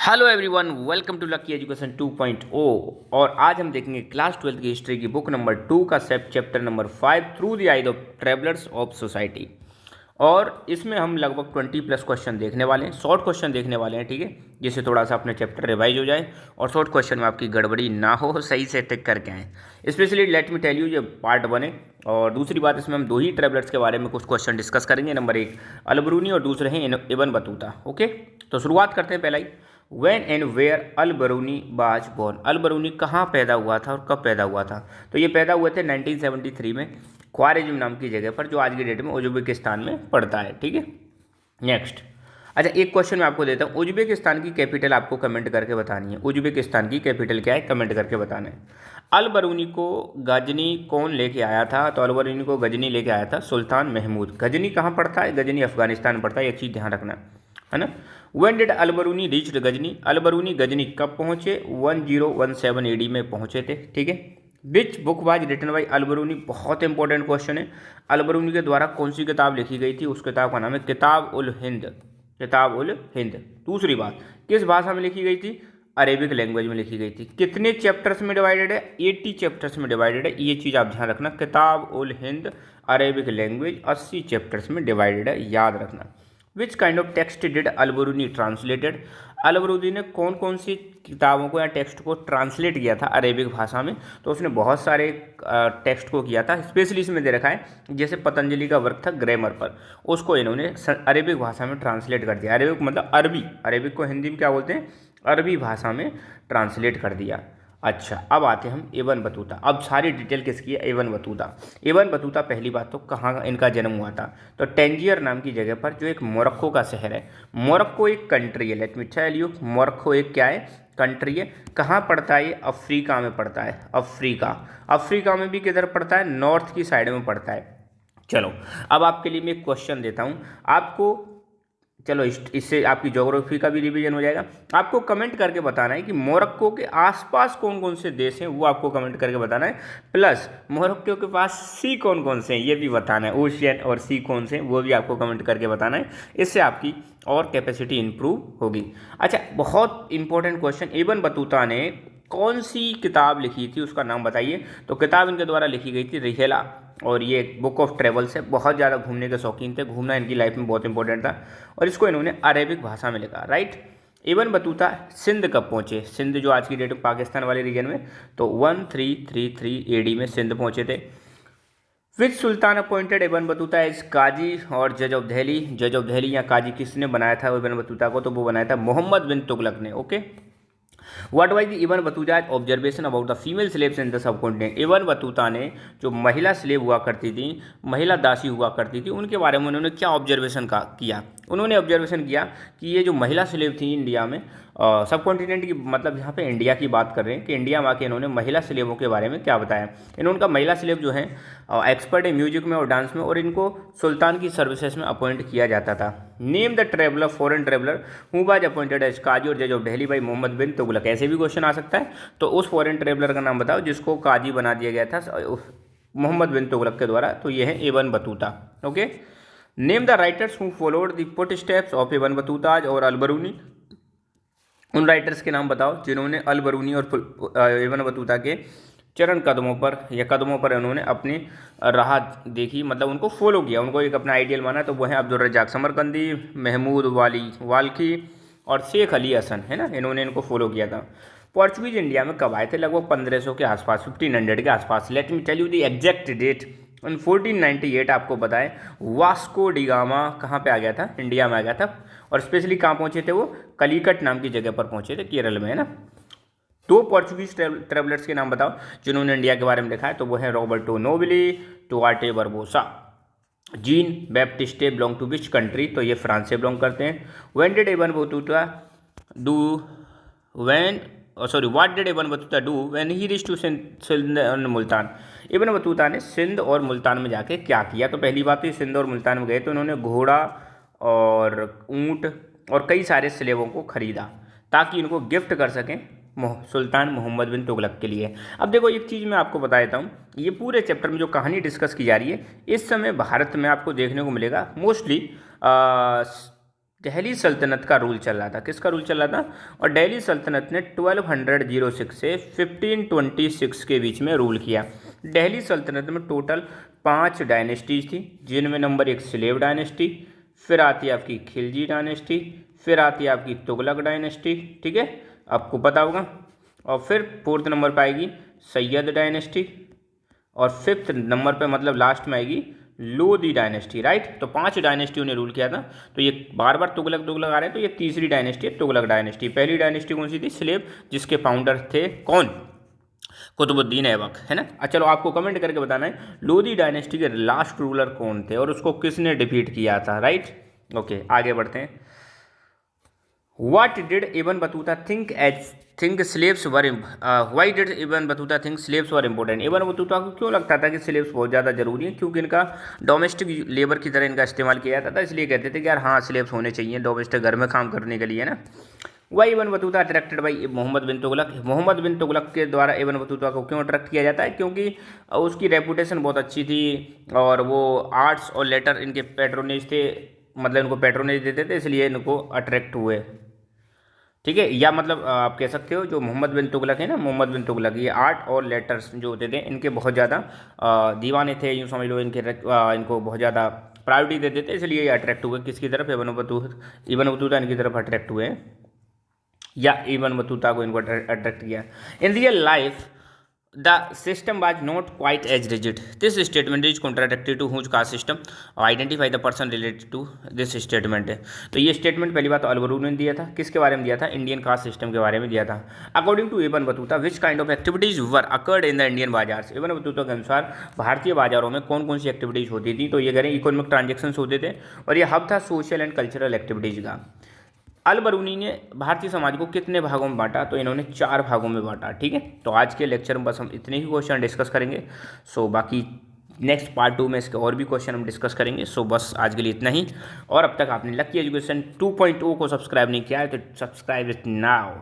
Hello everyone, welcome to lucky education 2.0। और आज हम देखेंगे क्लास 12 की हिस्ट्री की बुक नंबर 2 का chapter number 5 through the eyes of travellers of society. और इसमें हम लगभग 20 प्लस क्वेश्चन देखने वाले हैं, शॉर्ट क्वेश्चन देखने वाले हैं, ठीक है, जिससे थोड़ा सा अपने चैप्टर रिवाइज हो जाए और शॉर्ट क्वेश्चन में आपकी गड़बड़ी ना हो, सही से टिक करके आएँ। Specially let me tell you, ये पार्ट 1 है। और दूसरी बात, इसमें हम दो ही ट्रेवलर्स के बारे में कुछ क्वेश्चन डिस्कस करेंगे। नंबर 1 अलबरूनी और दूसरे हैं इब्न बतूता। ओके, तो शुरुआत करते हैं। पहला ही, when and where Al Biruni was born. अल बरूनी कहाँ पैदा हुआ था और कब पैदा हुआ था? तो ये पैदा हुए थे 1973 में ख्वारिज़म नाम की जगह पर, जो आज की डेट में उज्बेकिस्तान में पड़ता है। ठीक है, नेक्स्ट। अच्छा, एक क्वेश्चन मैं आपको देता हूँ। उज्बेकिस्तान की कैपिटल आपको कमेंट करके बतानी है। उज्बेकिस्तान की कैपिटल क्या है, कमेंट करके बताना है। अल बरूनी को गजनी कौन लेके आया था? तो अल बरूनी को गजनी लेके आया था सुल्तान महमूद। गजनी कहाँ पड़ता है? गजनी अफगानिस्तान पड़ता है, ये चीज़ ध्यान रखना है ना। When did Alberuni reach Ghazni? Alberuni Ghazni कब पहुंचे? 1017 एडी में पहुंचे थे। ठीक है। Which book was written by Alberuni? बहुत इंपॉर्टेंट क्वेश्चन है। अलबरूनी के द्वारा कौन सी किताब लिखी गई थी? उस किताब का नाम है किताब उल हिंद। किताब उल हिंद। दूसरी बात, किस भाषा में लिखी गई थी? अरेबिक लैंग्वेज में लिखी गई थी। कितने चैप्टर्स में डिवाइडेड है? 80 चैप्टर्स में डिवाइडेड है। ये चीज़ आप ध्यान रखना। किताब ul Hind Arabic language 80 chapters में डिवाइडेड है, याद रखना। विच kind of text did Al-Biruni translated? Al-Biruni ने कौन कौन सी किताबों को या टेक्स्ट को ट्रांसलेट किया था अरेबिक भाषा में? तो उसने बहुत सारे टेक्स्ट को किया था। स्पेशली इसमें दे रखा है, जैसे पतंजलि का वर्क था ग्रामर पर, उसको इन्होंने अरेबिक भाषा में ट्रांसलेट कर दिया। अरेबिक मतलब अरबी, अरेबिक को हिंदी में क्या बोलते हैं? अरबी भाषा में ट्रांसलेट कर दिया। अच्छा, अब आते हैं हम इब्न बतूता। अब सारी डिटेल किसकी है? Ibn Battuta. इब्न बतूता पहली बात तो कहाँ इनका जन्म हुआ था? तो टेंजियर नाम की जगह पर, जो एक मोरक्को का शहर है। मोरक्को एक कंट्री है, let me tell you. Morocco एक क्या है? कंट्री है। कहाँ पड़ता है ये? अफ्रीका में पड़ता है। अफ्रीका। अफ्रीका में भी किधर पड़ता है? नॉर्थ की साइड में पड़ता है। चलो, अब आपके लिए मैं एक क्वेश्चन देता हूँ आपको। चलो, इससे आपकी ज्योग्राफी का भी रिवीजन हो जाएगा। आपको कमेंट करके बताना है कि मोरक्को के आसपास कौन कौन से देश हैं, वो आपको कमेंट करके बताना है। प्लस मोरक्को के पास सी कौन कौन से हैं, ये भी बताना है। ओशियन और सी कौन से हैं, वो भी आपको कमेंट करके बताना है। इससे आपकी और कैपेसिटी इंप्रूव होगी। अच्छा, बहुत इंपॉर्टेंट क्वेश्चन, इब्न बतूता ने कौन सी किताब लिखी थी, उसका नाम बताइए। तो किताब इनके द्वारा लिखी गई थी रिहेला, और ये एक बुक ऑफ ट्रेवल्स है। बहुत ज़्यादा घूमने के शौकीन थे, घूमना इनकी लाइफ में बहुत इंपॉर्टेंट था, और इसको इन्होंने अरेबिक भाषा में लिखा। राइट। इब्न बतूता सिंध कब पहुँचे? सिंध जो आज की डेट में पाकिस्तान वाले रीजन में, तो 1333 एडी में सिंध पहुँचे थे। विच सुल्तान अपॉइंटेड इब्न बतूता एज काजी और जज ऑफ दिल्ली? जज ऑफ दिल्ली या काजी किसने बनाया था इब्न बतूता को? तो वो बनाया था मोहम्मद बिन तुगलक ने। Okay. What was the Ibn Battuta observation about the female slaves in the sub continent? Ibn Battuta ने जो महिला स्लेव हुआ करती थी, महिला दासी हुआ करती थी, उनके बारे में उन्होंने क्या ऑब्जर्वेशन किया? उन्होंने ऑब्जर्वेशन किया कि ये जो महिला स्लेव थी इंडिया में, सब कॉन्टिनेंट की, मतलब यहाँ पे इंडिया की बात कर रहे हैं कि इंडिया में आके इन्होंने महिला स्लेवों के बारे में क्या बताया। इन्होंने कहा महिला स्लेव जो हैं एक्सपर्ट है म्यूजिक में और डांस में, और इनको सुल्तान की सर्विसेज में अपॉइंट किया जाता था। Name the traveller, foreign traveller who was appointed as काजी और जज ऑफ दिल्ली बाई मोहम्मद बिन तुगलक। ऐसे भी क्वेश्चन आ सकता है। तो उस फॉरेन ट्रेवलर का नाम बताओ जिसको काजी बना दिया गया था मोहम्मद बिन तुगलक के द्वारा। तो ये है Ibn Battuta. Okay. Name the writers who followed the foot steps of Ibn Battuta और अल बरूनी। उन राइटर्स के नाम बताओ जिन्होंने अल बरूनी और इब्न बतूता के चरण कदमों पर या कदमों पर उन्होंने अपनी राह देखी, मतलब उनको फॉलो किया, उनको एक अपना आइडियल माना। तो वो है अब्दुल रज़ाक समरकंदी, महमूद वाल्की और शेख अली हसन, है ना। इन्होंने इनको फॉलो किया था। पोर्चुगीज इंडिया में कब आए थे? लगभग 1500 के आसपास, 1500 के आसपास। Let me tell you the exact date. In 1498 आपको बताएं, वास्को डिगामा कहाँ पे आ गया था? इंडिया में आ गया था। और स्पेशली कहाँ पहुँचे थे वो? कलीकट नाम की जगह पर पहुँचे थे, केरल में, है ना। दो पोर्चुगीज ट्रेवलर्स के नाम बताओ जिन्होंने इंडिया के बारे में लिखा है। तो वो है रॉबर्टो नोबिली, टुआटे Barbosa. Jean Baptiste belong to which country? तो ये फ्रांस से बिलोंग करते हैं। When did Ibn Battuta do when sorry what did Ibn Battuta do when he reached to Sindh and Multan? Ibn Battuta ने सिंध और मुल्तान में जाके क्या किया? तो पहली बात तो सिंध और मुल्तान में गए तो इन्होंने घोड़ा और ऊँट और कई सारे स्लेवों को खरीदा ताकि इनको गिफ्ट कर सकें सुल्तान मोहम्मद बिन तुगलक के लिए। अब देखो, एक चीज़ मैं आपको बता देता हूँ, ये पूरे चैप्टर में जो कहानी डिस्कस की जा रही है, इस समय भारत में आपको देखने को मिलेगा मोस्टली दिल्ली सल्तनत का रूल चल रहा था। किसका रूल चल रहा था? और दिल्ली सल्तनत ने 1206 से 1526 के बीच में रूल किया। दिल्ली सल्तनत में टोटल 5 डायनेस्टीज थी, जिनमें नंबर 1 स्लेव डायनेस्टी, फिर आती है आपकी खिलजी डायनेस्टी, फिर आती है आपकी तुगलक डायनेस्टी, ठीक है, आपको पता होगा। और फिर 4th नंबर पर आएगी सैयद डायनेस्टी, और 5th नंबर पे मतलब लास्ट में आएगी लोदी डायनेस्टी, राइट। तो 5 डायनेस्टियों ने रूल किया था। तो ये बार बार तुगलक तुगलक आ रहे हैं, तो ये तीसरी डायनेस्टी है तुगलक डायनेस्टी। पहली डायनेस्टी कौन सी थी? स्लेव, जिसके फाउंडर थे कौन? कुतुबुद्दीन ऐबक, है ना। चलो आपको कमेंट करके बताना है लोदी डायनेस्टी के लास्ट रूलर कौन थे और उसको किसने डिफीट किया था, राइट। ओके, आगे बढ़ते हैं। What did Ibn Battuta think slaves were why did Ibn Battuta think slaves were important? Ibn Battuta को क्यों लगता था कि स्लेव्स बहुत ज़्यादा जरूरी हैं? क्योंकि इनका डोमेस्टिक लेबर की तरह इनका इस्तेमाल किया जाता था, इसलिए कहते थे कि यार हाँ स्लेव्स होने चाहिए डोमेस्टिक घर में काम करने के लिए ना। Why Ibn Battuta attracted by Muhammad bin Tughlaq? Muhammad bin Tughlaq के द्वारा इबन बतूता को क्यों अट्रैक्ट किया जाता है? क्योंकि उसकी रेपुटेशन बहुत अच्छी थी और वो आर्ट्स और लेटर इनके पैट्रोनेज थे, मतलब इनको पैट्रोनेज देते थे, इसलिए इनको अट्रैक्ट हुए, ठीक है। या मतलब आप कह सकते हो जो मोहम्मद बिन तुगलक है ना, मोहम्मद बिन तुगलक ये आर्ट और लेटर्स जो होते थे इनके बहुत ज़्यादा दीवाने थे, यूँ समझ लो। इनको बहुत ज़्यादा प्रायोरिटी देते थे, इसलिए ये अट्रैक्ट हुए किसकी तरफ? इबन बतूता इनकी तरफ अट्रैक्ट हुए, या इबन बतूता को इनको अट्रैक्ट किया। In real life the system was not quite as rigid. This statement is contradictory to whose caste system? Identify the person related to this statement है। तो ये स्टेटमेंट पहली बात तो अलबरूनी ने दिया था। किसके बारे में दिया था? इंडियन कास्ट सिस्टम के बारे में दिया था। According to Ibn Battuta which kind of activities were occurred in the Indian bazaars? Ibn Battuta के अनुसार भारतीय बाजारों में कौन कौन सी एक्टिविटीज़ होती थी? तो ये कह रहे हैं इकोनॉमिक ट्रांजेक्शन होते थे, और ये हब था सोशल एंड कल्चरल एक्टिविटीज़ का। अल बरूनी ने भारतीय समाज को कितने भागों में बांटा? तो इन्होंने 4 भागों में बांटा, ठीक है। तो आज के लेक्चर में बस हम इतने ही क्वेश्चन डिस्कस करेंगे। सो बाकी नेक्स्ट पार्ट 2 में इसके और भी क्वेश्चन हम डिस्कस करेंगे। सो बस आज के लिए इतना ही। और अब तक आपने लकी एजुकेशन 2.0 को सब्सक्राइब नहीं किया है तो सब्सक्राइब इट नाउ।